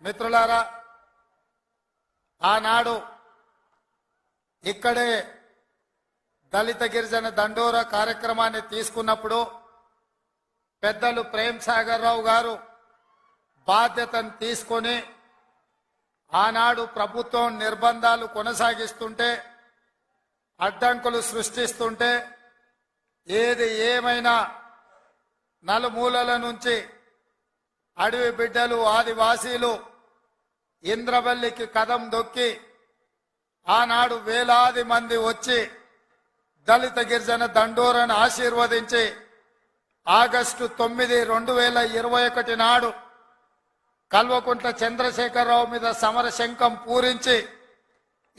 మిత్రులారా, ఆనాడు ఇక్కడే దళిత గిరిజన దండోరా కార్యక్రమాన్ని తీసుకున్నప్పుడు పెద్దలు ప్రేమ్ సాగర్ రావు గారు బాధ్యతను తీసుకొని ఆనాడు ప్రభుత్వం నిర్బంధాలు కొనసాగిస్తుంటే, అడ్డంకులు సృష్టిస్తుంటే, ఏది ఏమైనా నలుమూలల నుంచి అడవి బిడ్డలు ఆదివాసీలు ఇంద్రవల్లికి కదం దొక్కి ఆనాడు వేలాది మంది వచ్చి దళిత గిరిజన దండోరాను ఆశీర్వదించి ఆగస్టు 9, 2021 నాడు కల్వకుంట్ల చంద్రశేఖరరావు మీద సమర శంఖం పూరించి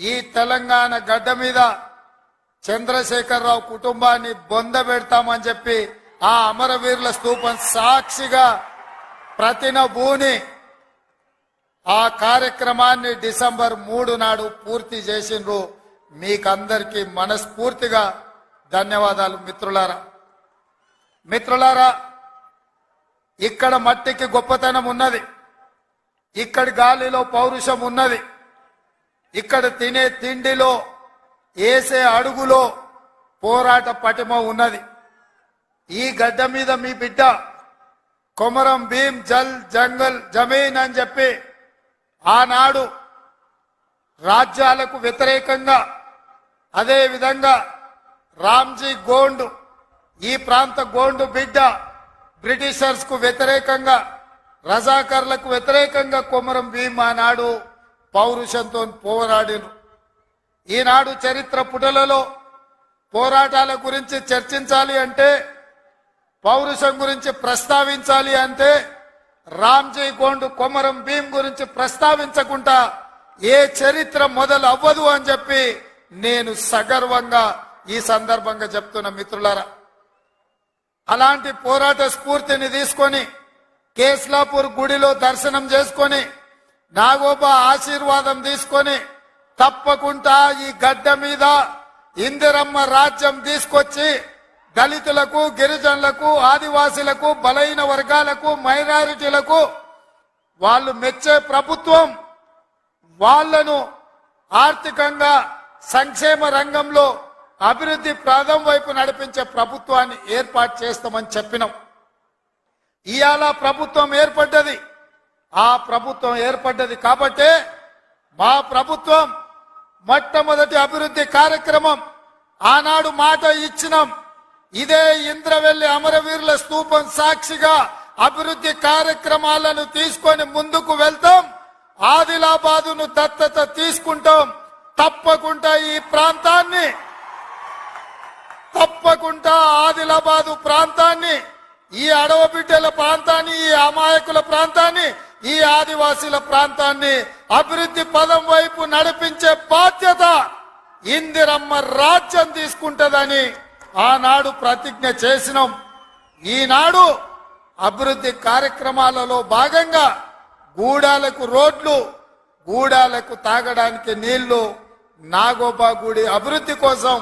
ఈ తెలంగాణ గడ్డ మీద చంద్రశేఖరరావు కుటుంబాన్ని బొందబెడతామని చెప్పి ఆ అమరవీరుల స్తూపం సాక్షిగా ప్రతినబూని ఆ కార్యక్రమాన్ని డిసెంబర్ 3 నాడు పూర్తి చేసిండ్రు. మీకందరికీ మనస్ఫూర్తిగా ధన్యవాదాలు. మిత్రులారా, ఇక్కడ మట్టికి గొప్పతనం ఉన్నది, ఇక్కడి గాలిలో పౌరుషం ఉన్నది, ఇక్కడ తినే తిండిలో వేసే అడుగులో పోరాట పటిమ ఉన్నది. ఈ గడ్డ మీద మీ బిడ్డ కొమరం భీం జల్ జంగల్ జమీన్ అని చెప్పి ఆనాడు రాజ్యాలకు వ్యతిరేకంగా, అదే విధంగా రామ్జీ గోండు ఈ ప్రాంత గోండు బిడ్డ బ్రిటిషర్స్ కు వ్యతిరేకంగా, రజాకర్లకు వ్యతిరేకంగా కొమరం భీం ఆనాడు పౌరుషంతో పోరాడిను. ఈనాడు చరిత్ర పుటలలో పోరాటాల గురించి చర్చించాలి అంటే, పౌరుషం గురించి ప్రస్తావించాలి అంటే రామ్జీ గోండు కొమరం భీం గురించి ప్రస్తావించకుండా ఏ చరిత్ర మొదలు అవ్వదు అని చెప్పి నేను సగర్వంగా ఈ సందర్భంగా చెప్తున్న మిత్రులారా, అలాంటి పోరాట స్ఫూర్తిని తీసుకొని కేస్లాపూర్ గుడిలో దర్శనం చేసుకొని నాగోబా ఆశీర్వాదం తీసుకొని తప్పకుండా ఈ గడ్డ మీద ఇందిరమ్మ రాజ్యం తీసుకొచ్చి దళితులకు, గిరిజనులకు, ఆదివాసీలకు, బలైన వర్గాలకు, మైనారిటీలకు వాళ్ళు మెచ్చే ప్రభుత్వం, వాళ్లను ఆర్థికంగా సంక్షేమ రంగంలో అభివృద్ధి ప్రాంతం వైపు నడిపించే ప్రభుత్వాన్ని ఏర్పాటు చేస్తామని చెప్పినాం. ఇవాళ ప్రభుత్వం ఏర్పడ్డది. ఆ ప్రభుత్వం ఏర్పడ్డది కాబట్టే మా ప్రభుత్వం మొట్టమొదటి అభివృద్ధి కార్యక్రమం ఆనాడు మాట ఇచ్చినాం. ఇదే ఇంద్రవెల్లి అమరవీరుల స్తూపం సాక్షిగా అభివృద్ధి కార్యక్రమాలను తీసుకొని ముందుకు వెళ్తాం. ఆదిలాబాదును దత్తత తీసుకుంటాం. తప్పకుండా ఈ ప్రాంతాన్ని, తప్పకుండా ఆదిలాబాదు ప్రాంతాన్ని, ఈ అడవ బిడ్డల ప్రాంతాన్ని, ఈ అమాయకుల ప్రాంతాన్ని, ఈ ఆదివాసీల ప్రాంతాన్ని అభివృద్ధి పదం వైపు నడిపించే బాధ్యత ఇందిరమ్మ రాజ్యం తీసుకుంటదని ఆనాడు ప్రతిజ్ఞ చేసినాం. ఈనాడు అభివృద్ధి కార్యక్రమాలలో భాగంగా గూడాలకు రోడ్లు, గూడాలకు తాగడానికి నీళ్లు, నాగోబా గుడి అభివృద్ధి కోసం,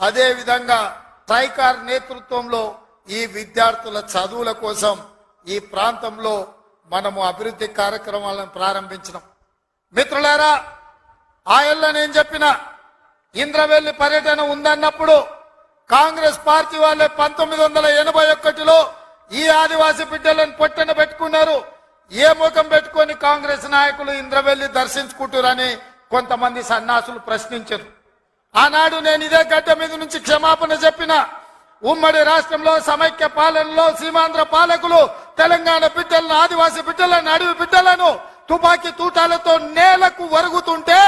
అదే విధంగా ట్రైకార్ నేతృత్వంలో ఈ విద్యార్థుల చదువుల కోసం ఈ ప్రాంతంలో మనము అభివృద్ధి కార్యక్రమాలను ప్రారంభించినాం. మిత్రులారా, ఆయల్ల నేను చెప్పిన ఇంద్రవెల్లి పర్యటన ఉందన్నప్పుడు కాంగ్రెస్ పార్టీ వాళ్ళే 1981లో ఈ ఆదివాసీ బిడ్డలను పొట్టన పెట్టుకున్నారు. ఏ ముఖం పెట్టుకొని కాంగ్రెస్ నాయకులు ఇంద్రవెల్లి దర్శించుకుంటారని కొంతమంది సన్నాసులు ప్రశ్నించారు. ఆనాడు నేను ఇదే గడ్డ మీద నుంచి క్షమాపణ చెప్పిన. ఉమ్మడి రాష్ట్రంలో సమైక్య పాలనలో సీమాంధ్ర పాలకులు తెలంగాణ బిడ్డలను, ఆదివాసీ బిడ్డలను, అడవి బిడ్డలను తుపాకీ తూటాలతో నేలకు వరుగుతుంటే,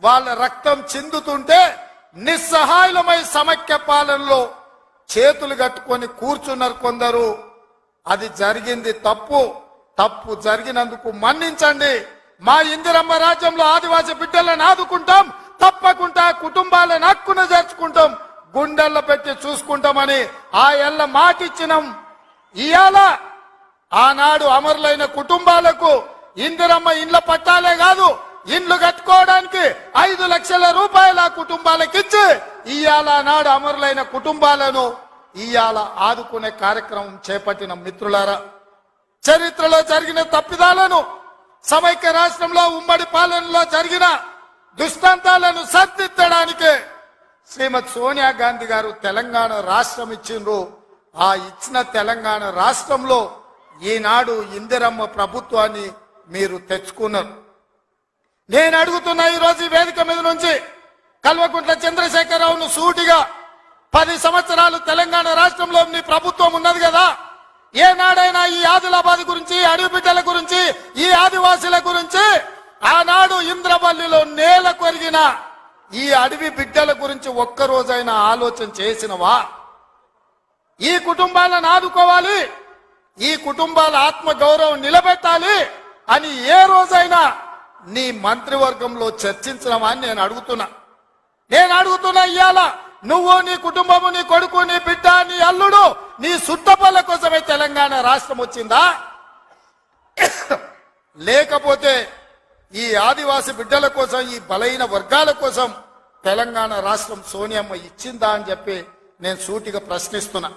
వాళ్ళ రక్తం చిందుతుంటే నిస్సహాయులమై సమైక్య పాలనలో చేతులు కట్టుకొని కూర్చున్నారు కొందరు. అది జరిగింది తప్పు. తప్పు జరిగినందుకు మన్నించండి. మా ఇందిరమ్మ రాజ్యంలో ఆదివాసీ బిడ్డలను ఆదుకుంటాం. తప్పకుండా కుటుంబాలను హక్కున చేర్చుకుంటాం, గుండెల్లో పెట్టి చూసుకుంటామని ఆ ఎల్ల మాటిచ్చినాం. ఇవాళ ఆనాడు అమరులైన కుటుంబాలకు ఇందిరమ్మ ఇండ్ల పట్టాలే కాదు, ఇండ్లు కట్టుకోవడానికి 5 లక్షల రూపాయల కుటుంబాలకు ఇచ్చి ఇవాళ నాడు అమరులైన కుటుంబాలను ఇవాళ ఆదుకునే కార్యక్రమం చేపట్టిన. మిత్రులారా, చరిత్రలో జరిగిన తప్పిదాలను సమైక్య రాష్ట్రంలో ఉమ్మడి పాలనలో జరిగిన దుష్టాంతాలను సరిదిద్దడానికే శ్రీమతి సోనియా గాంధీ గారు తెలంగాణ రాష్ట్రం ఇచ్చిండ్రు. ఆ ఇచ్చిన తెలంగాణ రాష్ట్రంలో ఈనాడు ఇందిరమ్మ ప్రభుత్వాన్ని మీరు తెచ్చుకున్నారు. నేను అడుగుతున్నా ఈరోజు ఈ వేదిక మీద నుంచి కల్వకుంట్ల చంద్రశేఖరరావును సూటిగా 10 సంవత్సరాలు తెలంగాణ రాష్ట్రంలో నీ ప్రభుత్వం ఉన్నది కదా, ఏనాడైనా ఈ ఆదిలాబాద్ గురించి, అడవి బిడ్డల గురించి, ఈ ఆదివాసీల గురించి, ఆనాడు ఇంద్రవల్లిలో నేల కొరిగిన ఈ అడవి బిడ్డల గురించి ఒక్కరోజైనా ఆలోచన చేసినవా? ఈ కుటుంబాలను ఆదుకోవాలి, ఈ కుటుంబాల ఆత్మ గౌరవం నిలబెట్టాలి అని ఏ రోజైనా నీ మంత్రివర్గంలో చర్చించడమా అని నేను అడుగుతున్నా. ఇవాళ నువ్వు, నీ కుటుంబము, నీ కొడుకు, నీ బిడ్డ, నీ అల్లుడు, నీ సుట్టపల్ల కోసమే తెలంగాణ రాష్ట్రం వచ్చిందా? లేకపోతే ఈ ఆదివాసి బిడ్డల కోసం, ఈ బలైన వర్గాల కోసం తెలంగాణ రాష్ట్రం సోనియమ్మ ఇచ్చిందా అని చెప్పి నేను సూటిగా ప్రశ్నిస్తున్నా.